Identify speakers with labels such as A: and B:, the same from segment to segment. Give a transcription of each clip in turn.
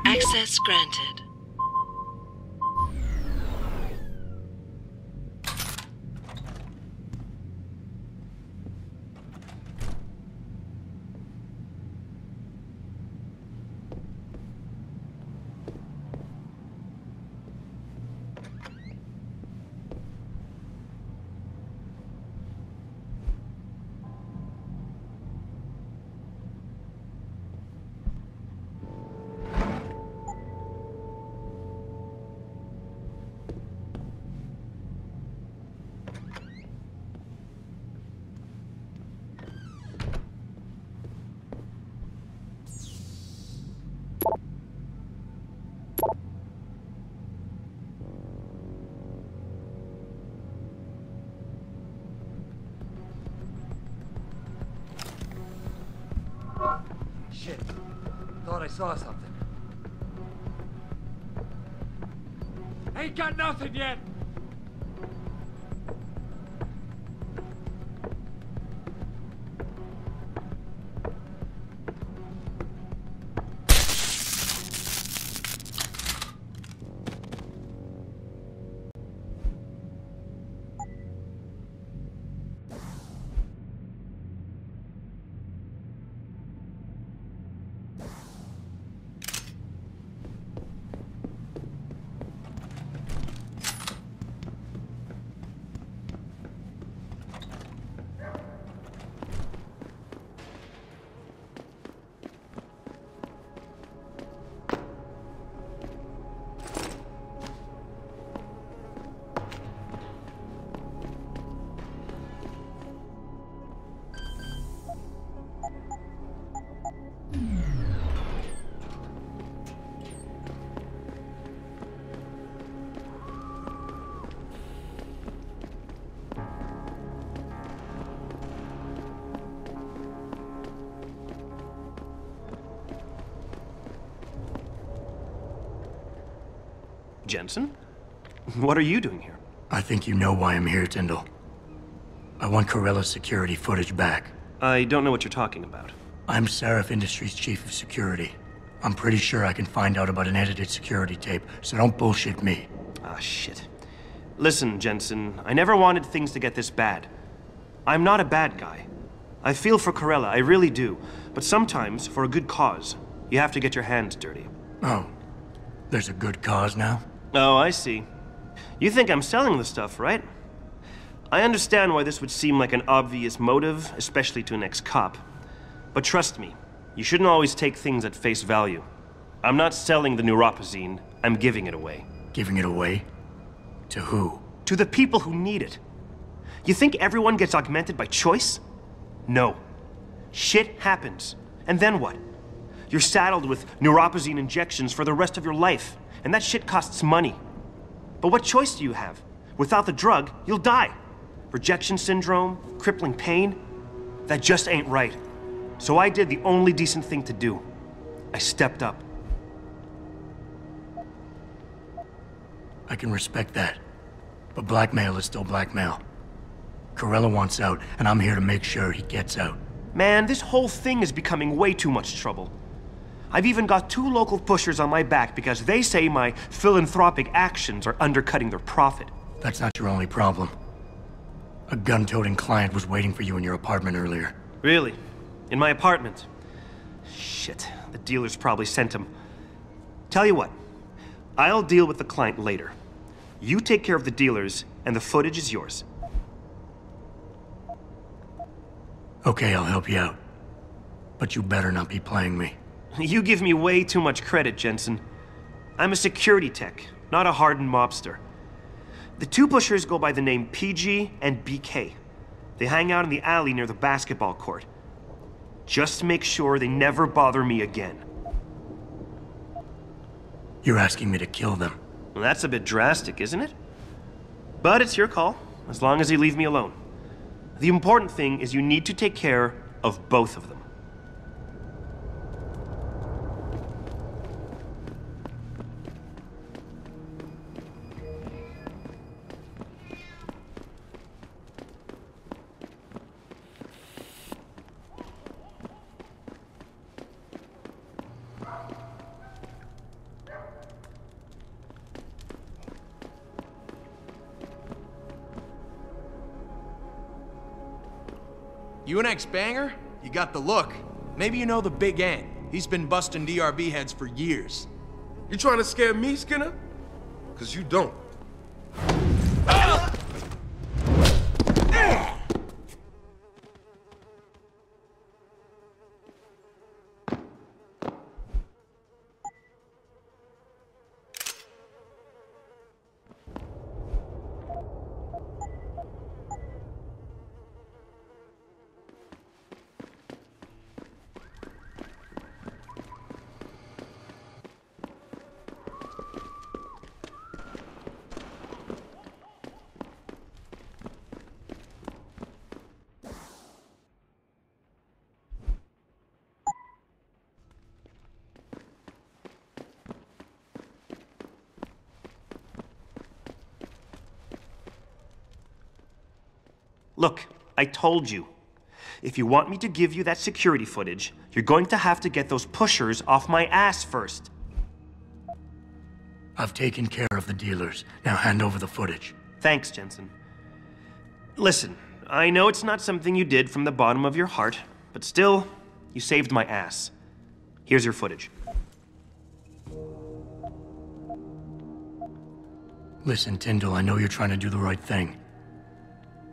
A: Access granted.
B: Shit. Thought I saw something. Ain't got nothing yet!
C: Jensen? What are you doing here?
D: I think you know why I'm here, Tyndall. I want Corella's security footage back.
C: I don't know what you're talking about.
D: I'm Seraph Industries' chief of security. I'm pretty sure I can find out about an edited security tape, so don't bullshit me.
C: Ah, shit. Listen, Jensen, I never wanted things to get this bad. I'm not a bad guy. I feel for Corella, I really do. But sometimes, for a good cause, you have to get your hands dirty.
D: Oh, there's a good cause now?
C: Oh, I see. You think I'm selling the stuff, right? I understand why this would seem like an obvious motive, especially to an ex-cop. But trust me, you shouldn't always take things at face value. I'm not selling the neuropazine, I'm giving it away.
D: Giving it away? To who?
C: To the people who need it. You think everyone gets augmented by choice? No. Shit happens. And then what? You're saddled with neuropazine injections for the rest of your life, and that shit costs money. But what choice do you have? Without the drug, you'll die. Rejection syndrome, crippling pain. That just ain't right. So I did the only decent thing to do. I stepped up.
D: I can respect that. But blackmail is still blackmail. Corella wants out, and I'm here to make sure he gets out.
C: Man, this whole thing is becoming way too much trouble. I've even got 2 local pushers on my back because they say my philanthropic actions are undercutting their profit.
D: That's not your only problem. A gun-toting client was waiting for you in your apartment earlier.
C: Really? In my apartment? Shit, the dealers probably sent him. Tell you what, I'll deal with the client later. You take care of the dealers, and the footage is yours.
D: Okay, I'll help you out. But you better not be playing me.
C: You give me way too much credit, Jensen. I'm a security tech, not a hardened mobster. The 2 pushers go by the name PG and BK. They hang out in the alley near the basketball court. Just make sure they never bother me again.
D: You're asking me to kill them.
C: Well, that's a bit drastic, isn't it? But it's your call, as long as you leave me alone. The important thing is you need to take care of both of them.
A: You an ex-banger? You got the look. Maybe you know the Big Ant. He's been busting DRB heads for years.
E: You trying to scare me, Skinner? Because you don't.
C: Look, I told you. If you want me to give you that security footage, you're going to have to get those pushers off my ass first.
D: I've taken care of the dealers. Now hand over the footage.
C: Thanks, Jensen. Listen, I know it's not something you did from the bottom of your heart, but still, you saved my ass. Here's your footage.
D: Listen, Tyndall, I know you're trying to do the right thing.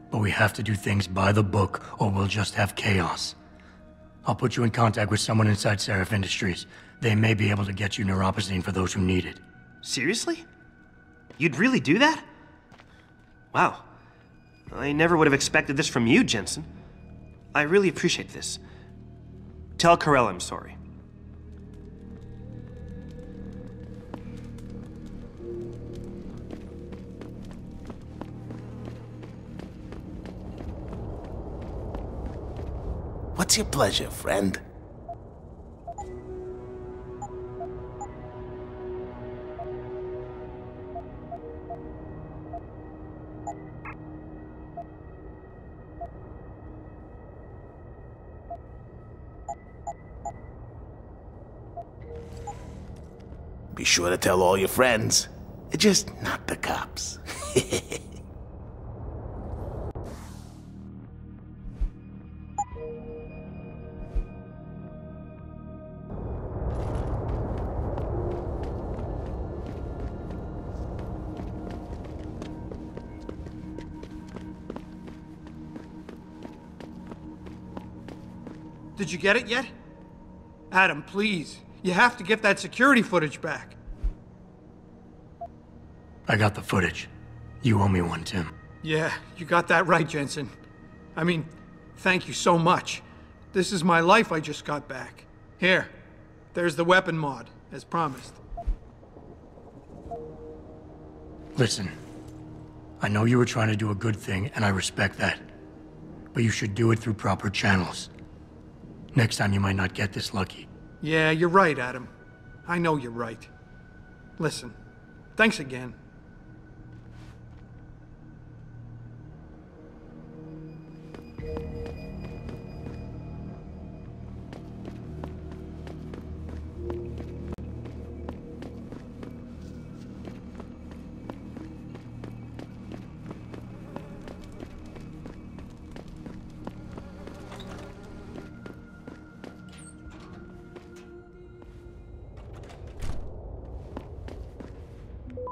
D: But we have to do things by the book, or we'll just have chaos. I'll put you in contact with someone inside Seraph Industries. They may be able to get you neuropozyne for those who need it.
C: Seriously? You'd really do that? Wow. I never would have expected this from you, Jensen. I really appreciate this. Tell Carell I'm sorry.
F: What's your pleasure, friend? Be sure to tell all your friends. Just not the cops.
G: Did you get it yet? Adam, please. You have to get that security footage back.
D: I got the footage. You owe me one, Tim.
G: Yeah, you got that right, Jensen. I mean, thank you so much. This is my life I just got back. Here, there's the weapon mod, as promised.
D: Listen, I know you were trying to do a good thing, and I respect that. But you should do it through proper channels. Next time you might not get this lucky.
G: Yeah, you're right, Adam. I know you're right. Listen, thanks again.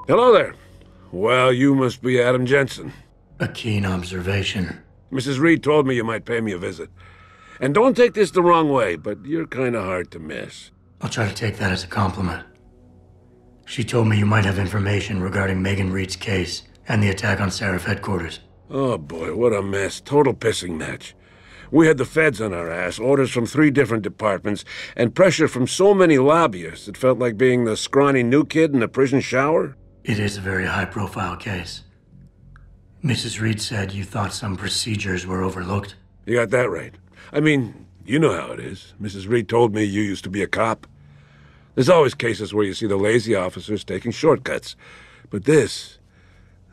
E: Hello there. Well, you must be Adam Jensen.
D: A keen observation.
E: Mrs. Reed told me you might pay me a visit. And don't take this the wrong way, but you're kind of hard to miss.
D: I'll try to take that as a compliment. She told me you might have information regarding Megan Reed's case and the attack on Seraph headquarters.
E: Oh boy, what a mess. Total pissing match. We had the feds on our ass, orders from 3 different departments, and pressure from so many lobbyists it felt like being the scrawny new kid in a prison shower.
D: It is a very high-profile case. Mrs. Reed said you thought some procedures were overlooked.
E: You got that right. I mean, you know how it is. Mrs. Reed told me you used to be a cop. There's always cases where you see the lazy officers taking shortcuts. But this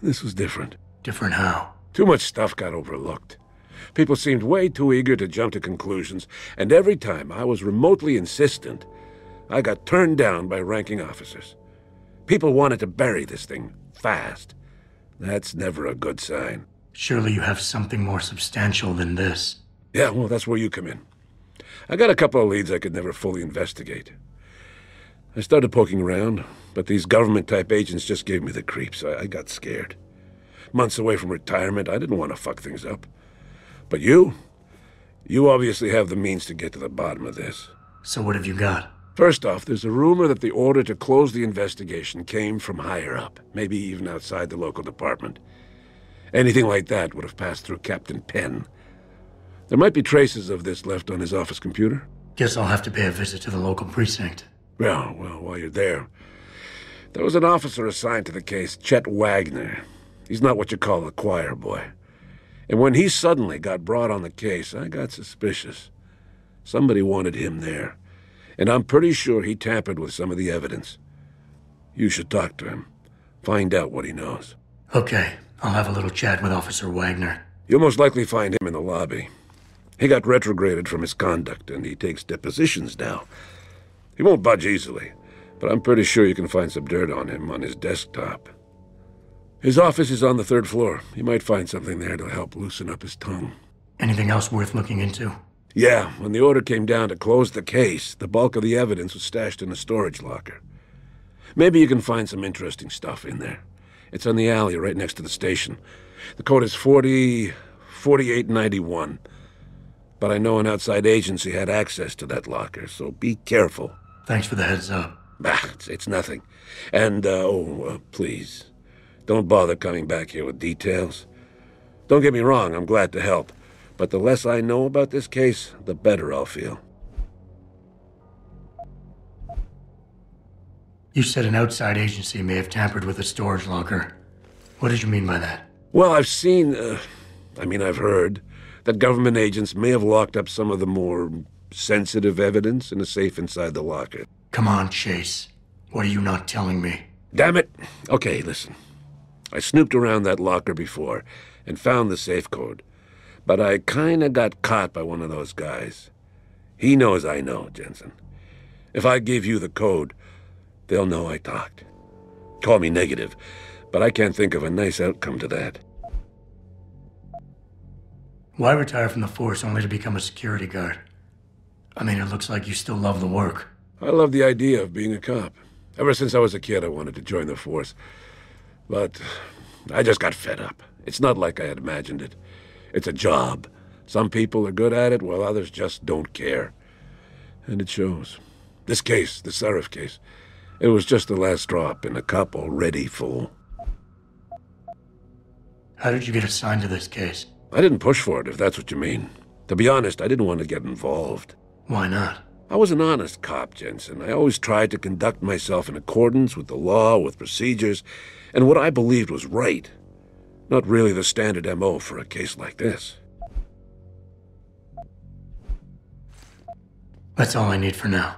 E: was different.
D: Different how?
E: Too much stuff got overlooked. People seemed way too eager to jump to conclusions, and every time I was remotely insistent, I got turned down by ranking officers. People wanted to bury this thing fast. That's never a good sign.
D: Surely you have something more substantial than this.
E: Yeah, well, that's where you come in. I got a couple of leads I could never fully investigate. I started poking around, but these government-type agents just gave me the creeps. I got scared. Months away from retirement, I didn't want to fuck things up. But you obviously have the means to get to the bottom of this.
D: So what have you got?
E: First off, there's a rumor that the order to close the investigation came from higher up, maybe even outside the local department. Anything like that would have passed through Captain Penn. There might be traces of this left on his office computer.
D: Guess I'll have to pay a visit to the local precinct.
E: Well, while you're there was an officer assigned to the case, Chet Wagner. He's not what you call a choir boy. And when he suddenly got brought on the case, I got suspicious. Somebody wanted him there. And I'm pretty sure he tampered with some of the evidence. You should talk to him. Find out what he knows.
D: Okay, I'll have a little chat with Officer Wagner.
E: You'll most likely find him in the lobby. He got retrograded from his conduct, and he takes depositions now. He won't budge easily, but I'm pretty sure you can find some dirt on him on his desktop. His office is on the 3rd floor. You might find something there to help loosen up his tongue.
D: Anything else worth looking into?
E: Yeah, when the order came down to close the case, the bulk of the evidence was stashed in a storage locker. Maybe you can find some interesting stuff in there. It's on the alley right next to the station. The code is 4891. But I know an outside agency had access to that locker, so be careful.
D: Thanks for the heads up.
E: Bah, it's nothing. And, please, don't bother coming back here with details. Don't get me wrong, I'm glad to help. But the less I know about this case, the better I'll feel.
D: You said an outside agency may have tampered with a storage locker. What did you mean by that?
E: Well, I've heard that government agents may have locked up some of the more sensitive evidence in a safe inside the locker.
D: Come on, Chase. What are you not telling me?
E: Damn it! Okay, listen. I snooped around that locker before and found the safe code. But I kinda got caught by one of those guys. He knows I know, Jensen. If I give you the code, they'll know I talked. Call me negative, but I can't think of a nice outcome to that.
D: Why retire from the force only to become a security guard? I mean, it looks like you still love the work.
E: I love the idea of being a cop. Ever since I was a kid, I wanted to join the force. But I just got fed up. It's not like I had imagined it. It's a job. Some people are good at it, while others just don't care. And it shows. This case, the Seraph case, it was just the last drop in a cup already full.
D: How did you get assigned to this case?
E: I didn't push for it, if that's what you mean. To be honest, I didn't want to get involved.
D: Why not?
E: I was an honest cop, Jensen. I always tried to conduct myself in accordance with the law, with procedures, and what I believed was right. Not really the standard MO for a case like this.
D: That's all I need for now.